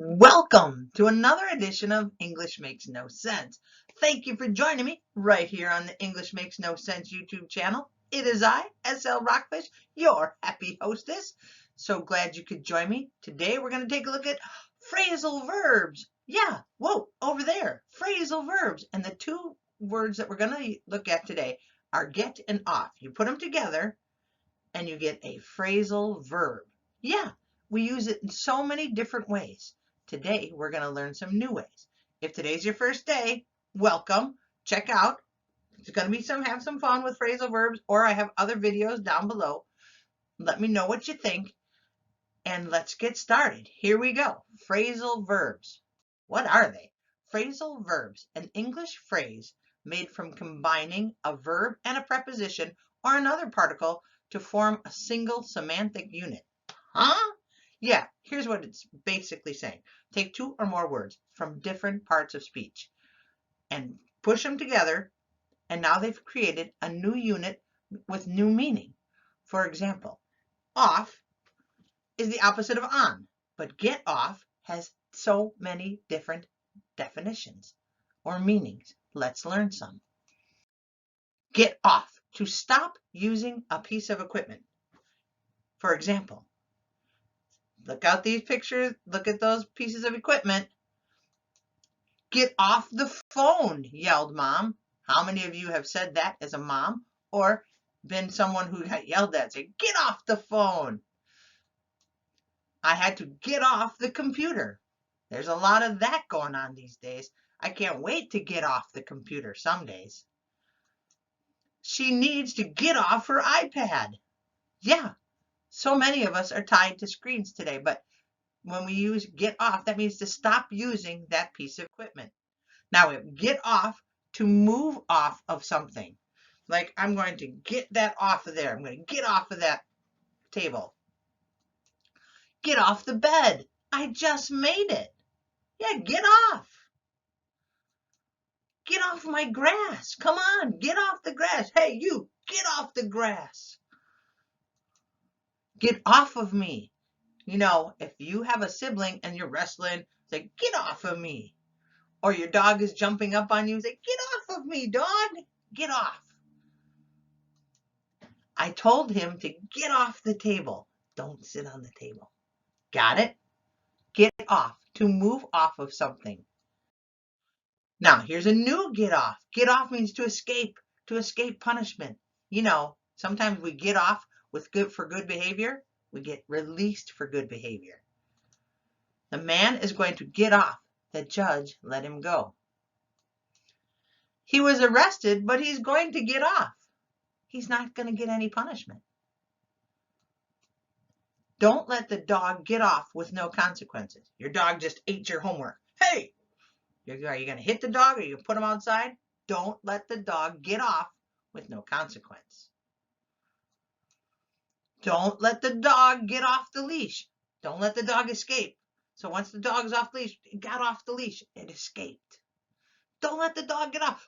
Welcome to another edition of English Makes No Sense. Thank you for joining me right here on the English Makes No Sense YouTube channel. It is I, SL Rockfish, your happy hostess. So glad you could join me. Today we're going to take a look at phrasal verbs. Yeah, whoa, over there, phrasal verbs. And the two words that we're going to look at today are get and off. You put them together and you get a phrasal verb. Yeah, we use it in so many different ways. Today, we're going to learn some new ways. If today's your first day, welcome. Check out. It's going to be have some fun with phrasal verbs, or I have other videos down below. Let me know what you think, and let's get started. Here we go. Phrasal verbs. What are they? Phrasal verbs, an English phrase made from combining a verb and a preposition or another particle to form a single semantic unit. Huh? Yeah, here's what it's basically saying. Take two or more words from different parts of speech and push them together, and now they've created a new unit with new meaning. For example, off is the opposite of on, but get off has so many different definitions or meanings. Let's learn some. Get off, to stop using a piece of equipment. For example, look out these pictures, look at those pieces of equipment. Get off the phone, yelled Mom. How many of you have said that as a mom or been someone who got yelled at? Say, get off the phone. I had to get off the computer. There's a lot of that going on these days. I can't wait to get off the computer some days. She needs to get off her iPad. Yeah, so many of us are tied to screens today, but when we use get off, that means to stop using that piece of equipment. Now, get off, to move off of something. Like, I'm going to get that off of there. I'm going to get off of that table. Get off the bed. I just made it. Yeah, get off. Get off my grass. Come on, get off the grass. Hey, you, get off the grass. Get off of me. You know, if you have a sibling and you're wrestling, say, get off of me. Or your dog is jumping up on you, say, get off of me, dog. Get off. I told him to get off the table. Don't sit on the table. Got it? Get off, to move off of something. Now, here's a new get off. Get off means to escape punishment. You know, sometimes we get off for good behavior. We get released for good behavior. The man is going to get off. The judge let him go. He was arrested, but he's going to get off. He's not going to get any punishment. Don't let the dog get off with no consequences. Your dog just ate your homework. Hey, are you going to hit the dog or are you going to put him outside? Don't let the dog get off with no consequence. Don't let the dog get off the leash. Don't let the dog escape. So once the dog's off the leash, it got off the leash, it escaped. Don't let the dog get off.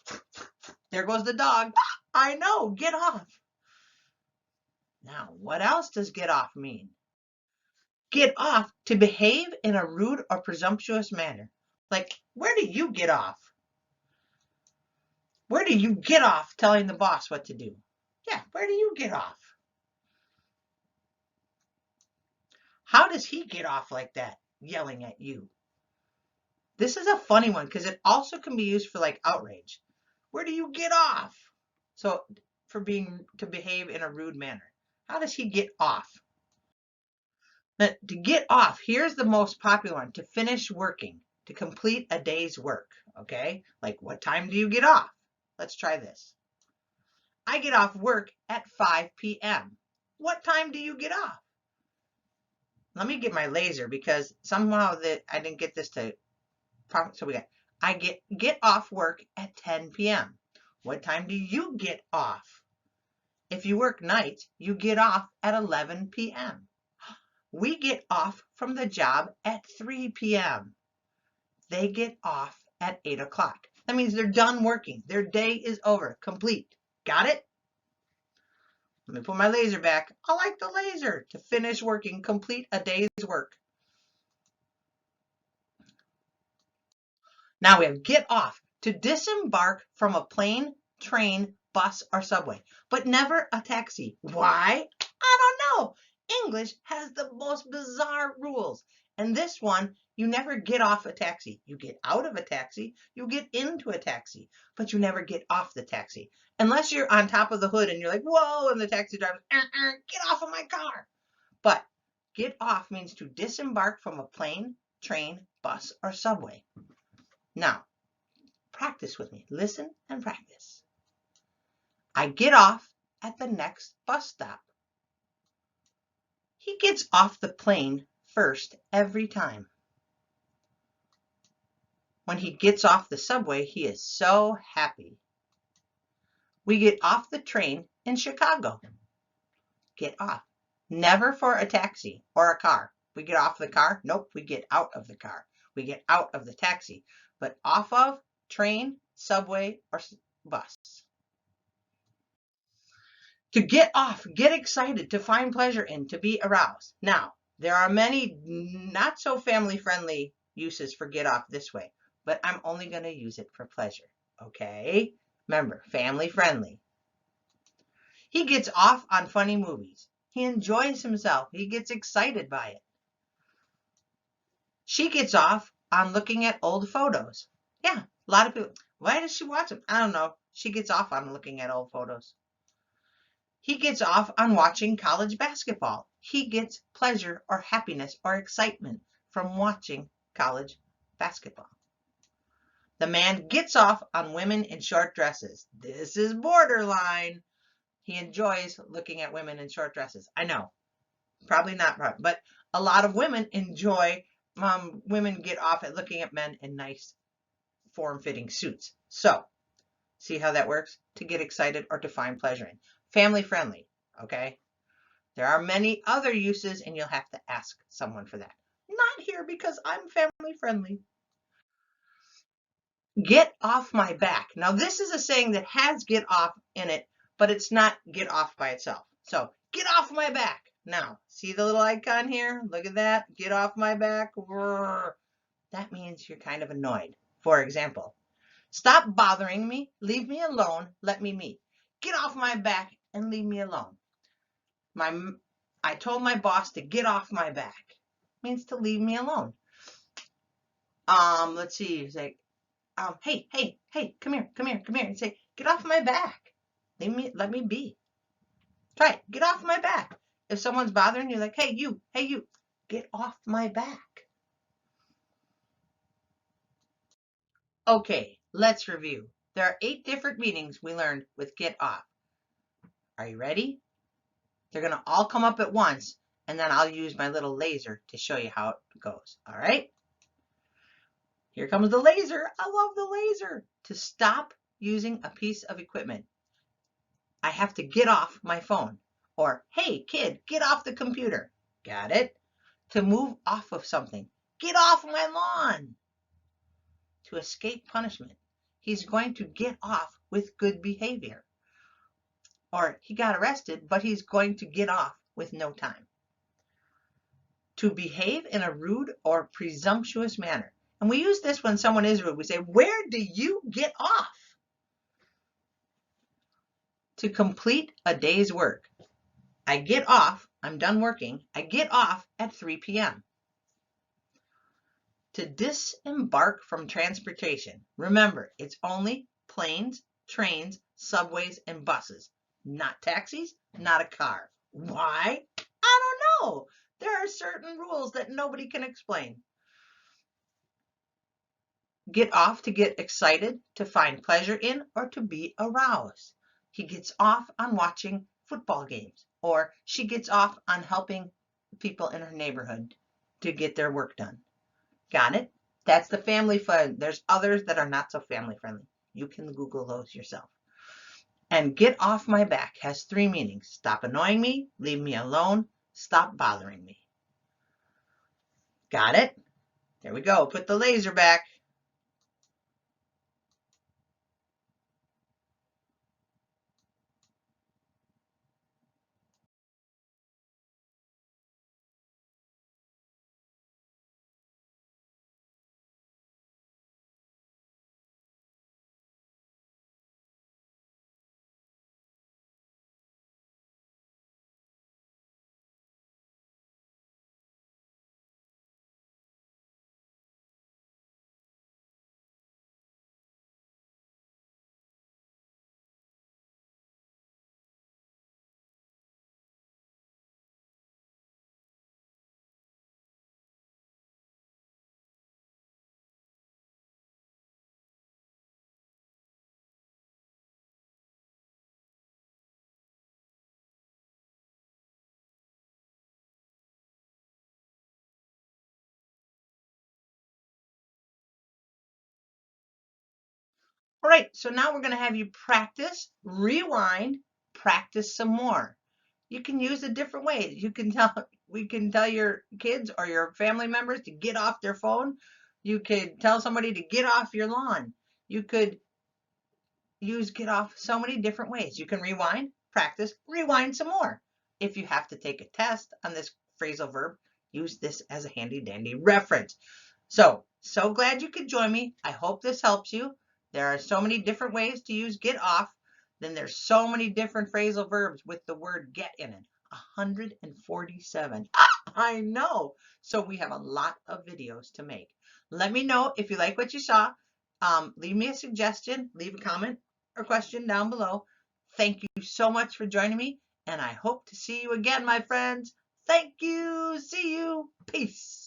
There goes the dog. I know, get off. Now, what else does get off mean? Get off, to behave in a rude or presumptuous manner. Like, where do you get off? Where do you get off telling the boss what to do? Yeah, where do you get off? How does he get off like that, yelling at you? This is a funny one because it also can be used for like outrage. Where do you get off? So to behave in a rude manner. How does he get off? Now, to get off, here's the most popular one, to finish working, to complete a day's work, okay? Like, what time do you get off? Let's try this. I get off work at 5 p.m. What time do you get off? Let me get my laser because somehow I didn't get this to, so we got, I get off work at 10 p.m. What time do you get off? If you work nights, you get off at 11 p.m. We get off from the job at 3 p.m. They get off at 8 o'clock. That means they're done working. Their day is over, complete. Got it? Let me put my laser back. I like the laser. To finish working, complete a day's work. Now we have get off. To disembark from a plane, train, bus, or subway, but never a taxi. Why? I don't know. English has the most bizarre rules. And this one, you never get off a taxi. You get out of a taxi, you get into a taxi, but you never get off the taxi. Unless you're on top of the hood and you're like, whoa, and the taxi driver, get off of my car. But get off means to disembark from a plane, train, bus, or subway. Now, practice with me. Listen and practice. I get off at the next bus stop. He gets off the plane first every time. When he gets off the subway, he is so happy. We get off the train in Chicago. Get off. Never for a taxi or a car. We get off the car. Nope, we get out of the car. We get out of the taxi. But off of train, subway, or bus. To get off, get excited, to find pleasure in, to be aroused. Now, there are many not so family-friendly uses for get off this way, but I'm only going to use it for pleasure, okay? Remember, family-friendly. He gets off on funny movies. He enjoys himself. He gets excited by it. She gets off on looking at old photos. Yeah, a lot of people. Why does she watch them? I don't know. She gets off on looking at old photos. He gets off on watching college basketball. He gets pleasure or happiness or excitement from watching college basketball. The man gets off on women in short dresses. This is borderline. He enjoys looking at women in short dresses. I know, probably not, but a lot of women enjoy, women get off at looking at men in nice form-fitting suits. So, see how that works? To get excited or to find pleasure in. Family friendly, okay? There are many other uses and you'll have to ask someone for that. Not here because I'm family friendly. Get off my back. Now this is a saying that has get off in it, but it's not get off by itself. So get off my back. Now, see the little icon here? Look at that. Get off my back. That means you're kind of annoyed. For example, stop bothering me. Leave me alone. Let me meet. Get off my back and leave me alone. I told my boss to get off my back. Means to leave me alone. Let's see. He's like, hey, come here. And say, get off my back. Let me be. Try it. Get off my back. If someone's bothering you, like, hey, you, get off my back. Okay, let's review. There are 8 different meanings we learned with get off. Are you ready? They're going to all come up at once, and then I'll use my little laser to show you how it goes. All right? Here comes the laser. I love the laser. To stop using a piece of equipment, I have to get off my phone. Or, hey, kid, get off the computer. Got it? To move off of something. Get off my lawn. To escape punishment. He's going to get off with good behavior. Or he got arrested, but he's going to get off with no time. To behave in a rude or presumptuous manner. And we use this when someone is rude. We say, where do you get off? To complete a day's work. I get off, I'm done working, I get off at 3 p.m. To disembark from transportation. Remember, it's only planes, trains, subways, and buses. Not taxis, not a car. Why? I don't know. There are certain rules that nobody can explain. Get off to get excited, to find pleasure in, or to be aroused. He gets off on watching football games, or she gets off on helping people in her neighborhood to get their work done. Got it? That's the family fun. There's others that are not so family friendly. You can Google those yourself. And get off my back has 3 meanings. Stop annoying me, leave me alone, stop bothering me. Got it? There we go. Put the laser back. All right, so now we're going to have you practice, rewind, practice some more. You can use it different ways. We can tell your kids or your family members to get off their phone. You could tell somebody to get off your lawn. You could use get off so many different ways. You can rewind, practice, rewind some more. If you have to take a test on this phrasal verb, use this as a handy dandy reference. So glad you could join me. I hope this helps you. There are so many different ways to use get off. Then there's so many different phrasal verbs with the word get in it. 147. I know. So we have a lot of videos to make. Let me know if you like what you saw. Leave me a suggestion, leave a comment or question down below. Thank you so much for joining me, and I hope to see you again, my friends. Thank you. See you. Peace.